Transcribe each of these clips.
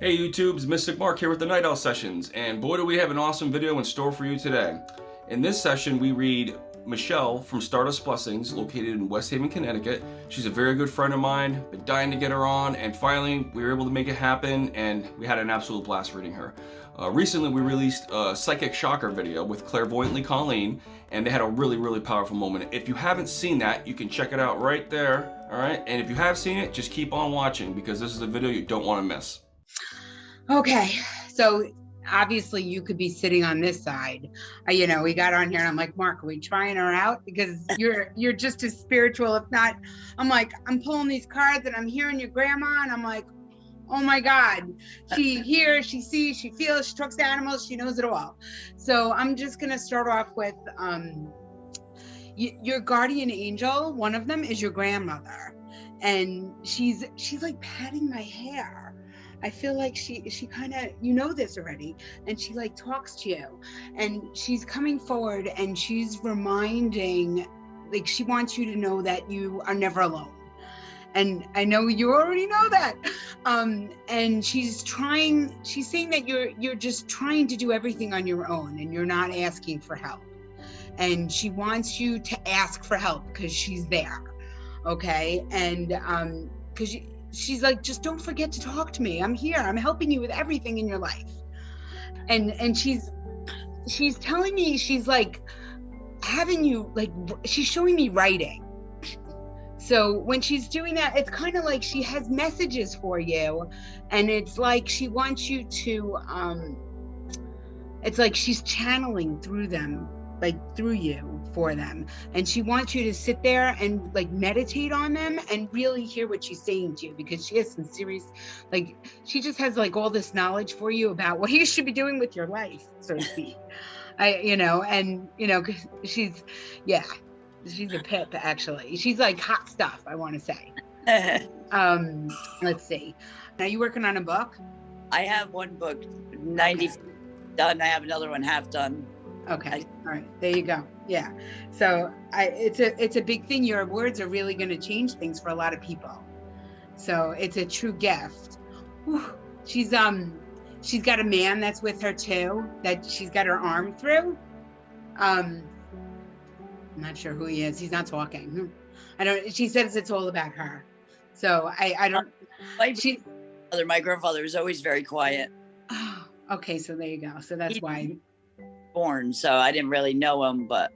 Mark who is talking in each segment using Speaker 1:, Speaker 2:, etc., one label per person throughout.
Speaker 1: Hey YouTube's Mystic Mark here with the Night Owl Sessions, and boy do we have an awesome video in store for you today. In this session we read Michelle from Stardust Blessings, located in West Haven, Connecticut. She's a very good friend of mine, been dying to get her on, and finally we were able to make it happen, and we had an absolute blast reading her. Recently we released a Psychic Shocker video with Clairvoyantly Colleen, and they had a really powerful moment. If you haven't seen that, you can check it out right there, alright? And if you have seen it, just keep on watching, because this is a video you don't want to miss.
Speaker 2: Okay, so obviously you could be sitting on this side. We got on here and I'm like, Mark, are we trying her out? Because you're just as spiritual, if not. I'm like, I'm pulling these cards and I'm hearing your grandma and I'm like, oh my God, she hears, she sees, she feels, she talks to animals, she knows it all. So I'm just gonna start off with your guardian angel. One of them is your grandmother, and she's like patting my hair. I feel like she kind of, you know this already, and she like talks to you, and she's coming forward and she's reminding, like she wants you to know that you are never alone. And I know you already know that. And she's saying that you're just trying to do everything on your own and you're not asking for help. And she wants you to ask for help because she's there. Okay. And because she's like, just don't forget to talk to me. I'm here. I'm helping you with everything in your life. And she's telling me, she's like having you, like, she's showing me writing. So when she's doing that, it's kind of like she has messages for you, and it's like she wants you to, it's like she's channeling through them, like through you for them. And she wants you to sit there and like meditate on them and really hear what she's saying to you, because she has some serious, like, she just has like all this knowledge for you about what you should be doing with your life, so to speak. Cause she's a pip, actually. She's like hot stuff, I want to say. Let's see. Now, you working on a book?
Speaker 3: I have one book 90 done. I have another one half done.
Speaker 2: Okay. All right. There you go. Yeah. So it's a big thing. Your words are really going to change things for a lot of people. So it's a true gift. Whew. She's got a man that's with her too, that she's got her arm through. I'm not sure who he is. He's not talking. She says it's all about her. So I don't.
Speaker 3: My grandfather was always very quiet.
Speaker 2: Oh, okay. So there you go. So that's why.
Speaker 3: Born, so I didn't really know him, but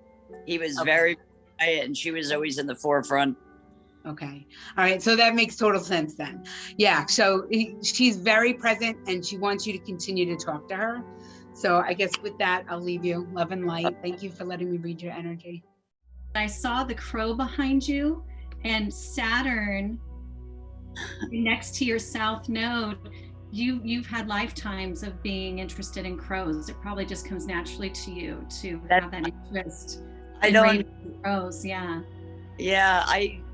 Speaker 3: he was very quiet, and she was always in the forefront.
Speaker 2: Okay. All right. So that makes total sense then. Yeah. So she's very present, and she wants you to continue to talk to her. So I guess with that, I'll leave you. Love and light. Thank you for letting me read your energy.
Speaker 4: I saw the crow behind you and Saturn next to your south node. You've had lifetimes of being interested in crows. It probably just comes naturally to you to have that interest.
Speaker 3: I don't.
Speaker 4: Crows, yeah.
Speaker 3: Yeah,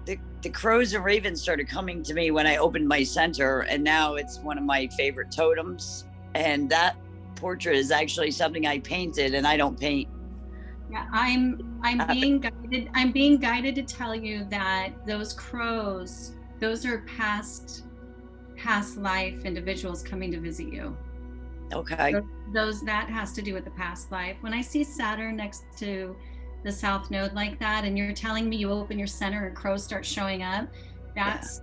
Speaker 3: the crows and ravens started coming to me when I opened my center, and now it's one of my favorite totems. And that portrait is actually something I painted, and I don't paint.
Speaker 4: Yeah, I'm being guided. I'm being guided to tell you that those crows, those are past life individuals coming to visit you.
Speaker 3: Okay.
Speaker 4: That has to do with the past life. When I see Saturn next to the south node like that, and you're telling me you open your center and crows start showing up, that's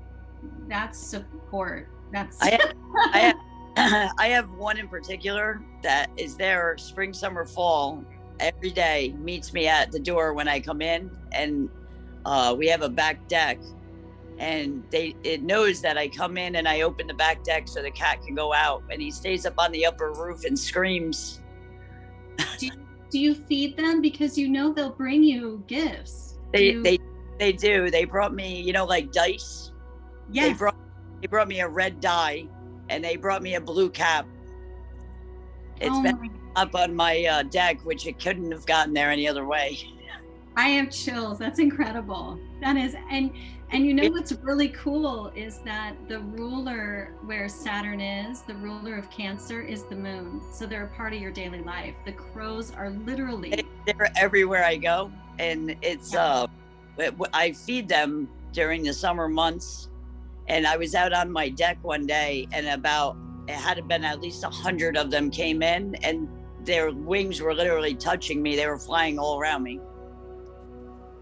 Speaker 4: support. That's
Speaker 3: I have one in particular that is there spring, summer, fall, every day, meets me at the door when I come in, and we have a back deck. And it knows that I come in and I open the back deck so the cat can go out, and he stays up on the upper roof and screams.
Speaker 4: Do you feed them? Because they'll bring you gifts.
Speaker 3: They do. They brought me, like dice.
Speaker 4: Yes.
Speaker 3: They brought me a red die, and they brought me a blue cap. It's been up on my deck, which it couldn't have gotten there any other way.
Speaker 4: I have chills. That's incredible. That is, and what's really cool is that the ruler where Saturn is, the ruler of Cancer, is the moon. So they're a part of your daily life. The crows are literally
Speaker 3: they're everywhere I go, and it's I feed them during the summer months. And I was out on my deck one day, and about it had been at least 100 of them came in, and their wings were literally touching me. They were flying all around me.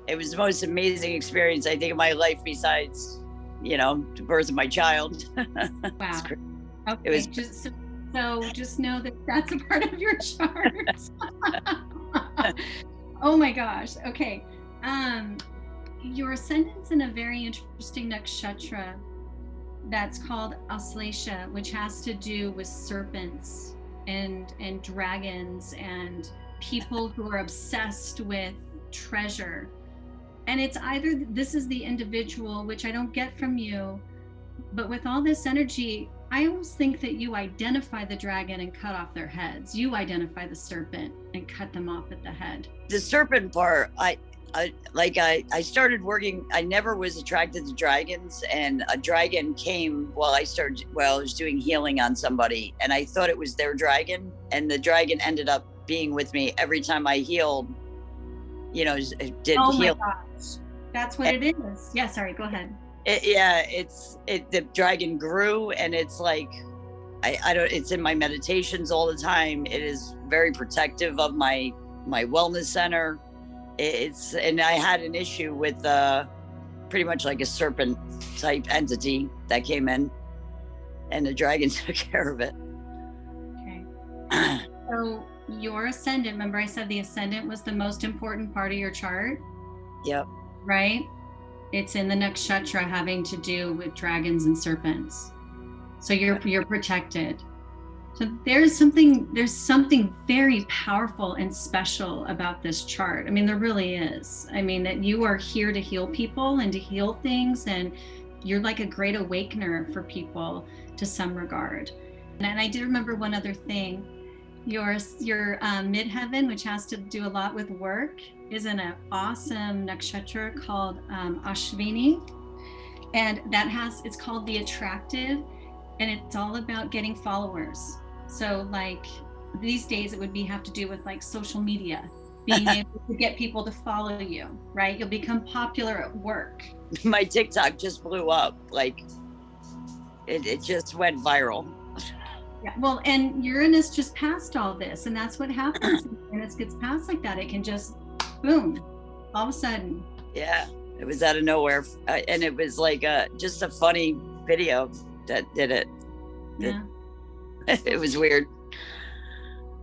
Speaker 3: It was the most amazing experience, I think, of my life, besides, the birth of my child.
Speaker 4: Wow. Okay.
Speaker 3: It was
Speaker 4: so just know that that's a part of your chart. Oh my gosh. Okay. Your ascendant's in a very interesting nakshatra that's called Astrologer, which has to do with serpents and dragons and people who are obsessed with treasure. And it's either this is the individual, which I don't get from you, but with all this energy, I almost think that you identify the dragon and cut off their heads. You identify the serpent and cut them off at the head.
Speaker 3: the serpent part. I started working. I never was attracted to dragons, and a dragon came while I was doing healing on somebody, and I thought it was their dragon, and the dragon ended up being with me every time I healed. Did
Speaker 4: oh
Speaker 3: heal.
Speaker 4: My gosh, that's what it is. Yeah, sorry, go ahead.
Speaker 3: The dragon grew, and it's like it's in my meditations all the time. It is very protective of my wellness center. And I had an issue with pretty much like a serpent type entity that came in, and the dragon took care of it.
Speaker 4: Okay. So your ascendant, remember I said the ascendant was the most important part of your chart?
Speaker 3: Yep.
Speaker 4: Right? It's in the nakshatra having to do with dragons and serpents. So you're protected. So there's something very powerful and special about this chart. I mean, there really is. I mean, that you are here to heal people and to heal things, and you're like a great awakener for people to some regard. And I did remember one other thing. Your midheaven, which has to do a lot with work, is in an awesome nakshatra called Ashvini, and it's called the attractive, and it's all about getting followers. So like these days it would have to do with like social media, being able to get people to follow you, right? You'll become popular at work.
Speaker 3: My TikTok just blew up. Like it just went viral.
Speaker 4: Yeah, well, and Uranus just passed all this, and that's what happens when Uranus gets passed like that. It can just, boom, all of a sudden.
Speaker 3: Yeah, it was out of nowhere. And it was like just a funny video that did it.
Speaker 4: Yeah.
Speaker 3: It was weird.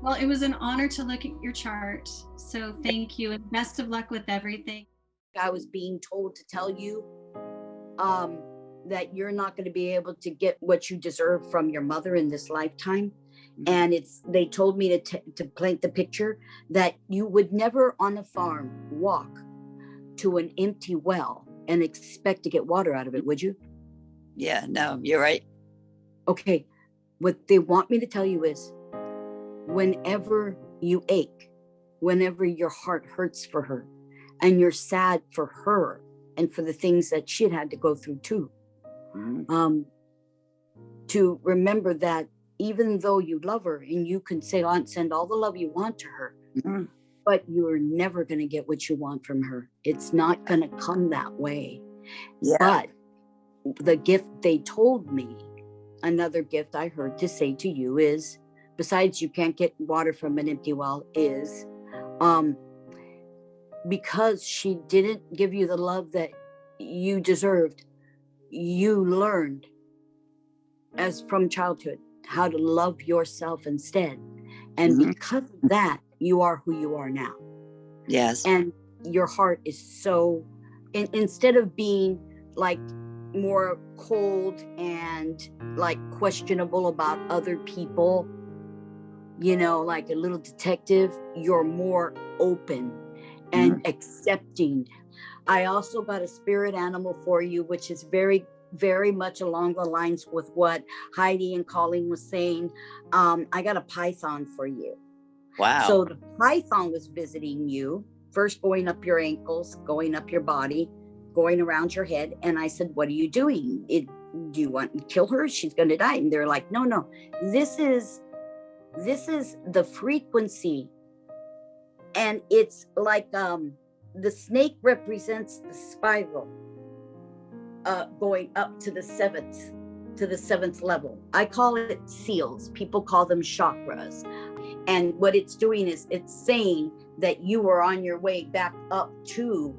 Speaker 4: Well, it was an honor to look at your chart. So thank you, and best of luck with everything.
Speaker 5: I was being told to tell you that you're not going to be able to get what you deserve from your mother in this lifetime. And they told me to paint the picture that you would never on a farm walk to an empty well and expect to get water out of it, would you?
Speaker 3: Yeah, no, you're right.
Speaker 5: Okay. What they want me to tell you is whenever you ache, whenever your heart hurts for her and you're sad for her and for the things that she'd had to go through too, to remember that even though you love her and you can send all the love you want to her, but you're never going to get what you want from her. It's not going to come that way. Yeah. But the gift they told me, another gift I heard to say to you is, besides you can't get water from an empty well, is because she didn't give you the love that you deserved, you learned as from childhood how to love yourself instead. And because of that, you are who you are now.
Speaker 3: Yes.
Speaker 5: And your heart is so, instead of being like more cold and like questionable about other people, like a little detective, you're more open and accepting. I also got a spirit animal for you, which is very, very much along the lines with what Heidi and Colleen was saying. I got a python for you.
Speaker 3: Wow.
Speaker 5: So the python was visiting you, first going up your ankles, going up your body, going around your head. And I said, what are you doing? Do you want to kill her? She's going to die. And they're like, no, this is the frequency. And it's like, the snake represents the spiral, going up to the seventh to the 7th level. I call it seals. People call them chakras. And what it's doing is it's saying that you were on your way back up to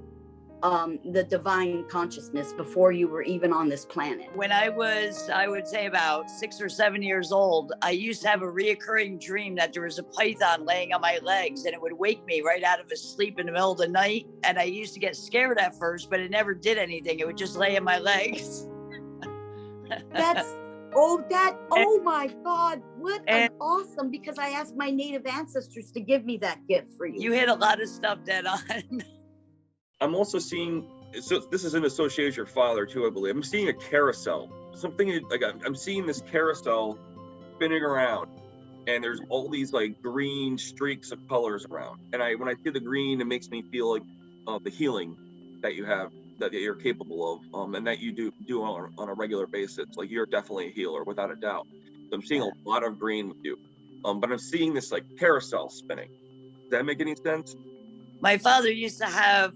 Speaker 5: the divine consciousness before you were even on this planet.
Speaker 3: When I was, I would say about 6 or 7 years old, I used to have a reoccurring dream that there was a python laying on my legs and it would wake me right out of a sleep in the middle of the night. And I used to get scared at first, but it never did anything. It would just lay on my legs.
Speaker 5: Oh my God, what an awesome, because I asked my native ancestors to give me that gift for you.
Speaker 3: You hit a lot of stuff dead on.
Speaker 1: I'm also seeing, so this is in association with your father too, I believe. I'm seeing a carousel. Something like I'm seeing this carousel spinning around, and there's all these like green streaks of colors around. And when I see the green, it makes me feel like the healing that you have, that you're capable of, and that you do on a regular basis. Like, you're definitely a healer without a doubt. So I'm seeing a lot of green with you, but I'm seeing this like carousel spinning. Does that make any sense?
Speaker 3: My father used to have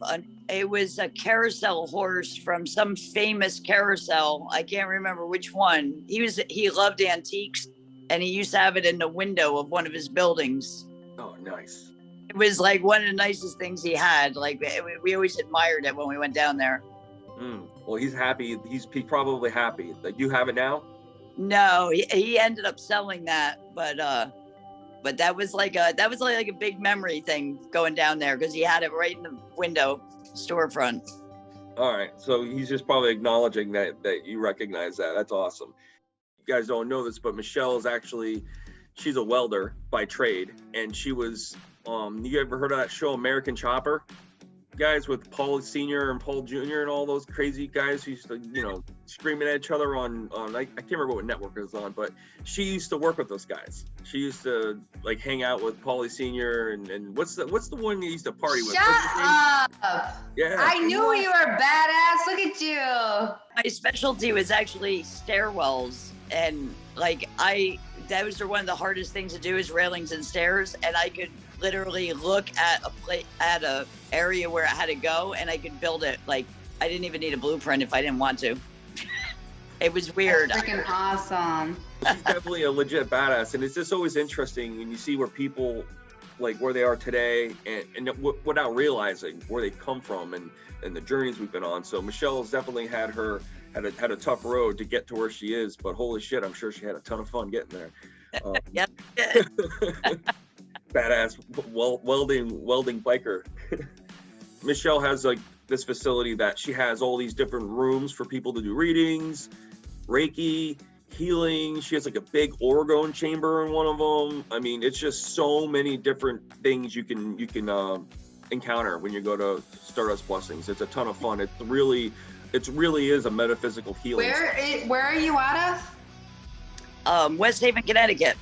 Speaker 3: it was a carousel horse from some famous carousel. I can't remember which one. He loved antiques, and he used to have it in the window of one of his buildings.
Speaker 1: Oh, nice.
Speaker 3: It was like one of the nicest things he had. Like, we always admired it when we went down there.
Speaker 1: Well, he's happy. He's probably happy. Like, you have it now?
Speaker 3: No, he ended up selling that, but that was like a big memory thing going down there, because he had it right in the window storefront.
Speaker 1: All right, so he's just probably acknowledging that you recognize that. That's awesome. You guys don't know this, but Michelle is actually, she's a welder by trade, and she was you ever heard of that show American Chopper? Guys with Paul Sr. and Paul Jr. and all those crazy guys who used to, screaming at each other on I can't remember what network it was on, but she used to work with those guys. She used to like hang out with Paulie Sr. and what's the one you used to party with?
Speaker 6: Shut up!
Speaker 1: Yeah.
Speaker 6: I knew you were badass. Look at you.
Speaker 3: My specialty was actually stairwells, and that was one of the hardest things to do, is railings and stairs, and I could literally look at a area where I had to go, and I could build it. Like, I didn't even need a blueprint if I didn't want to. It was weird.
Speaker 6: That's freaking awesome.
Speaker 1: She's definitely a legit badass, and it's just always interesting when you see where people, like, where they are today, and without realizing where they come from and the journeys we've been on. So Michelle's definitely had a tough road to get to where she is, but holy shit, I'm sure she had a ton of fun getting there.
Speaker 3: Yep.
Speaker 1: Badass welding biker. Michelle has like this facility that she has all these different rooms for people to do readings, Reiki, healing. She has like a big orgone chamber in one of them. I mean, it's just so many different things you can encounter when you go to Stardust Blessings. It's a ton of fun. It really is a metaphysical healing.
Speaker 6: Where are you out of?
Speaker 3: West Haven, Connecticut.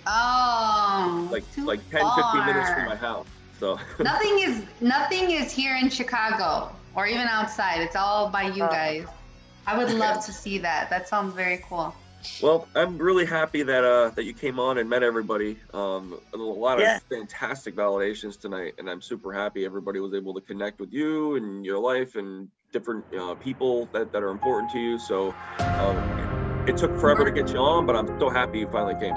Speaker 6: Oh,
Speaker 1: like 10, 15 minutes from my house. So
Speaker 6: nothing is here in Chicago or even outside. It's all by you guys. I would love to see that. That sounds very cool.
Speaker 1: Well, I'm really happy that you came on and met everybody. A lot of fantastic validations tonight, and I'm super happy everybody was able to connect with you and your life and different people that are important to you. So it took forever to get you on, but I'm so happy you finally came.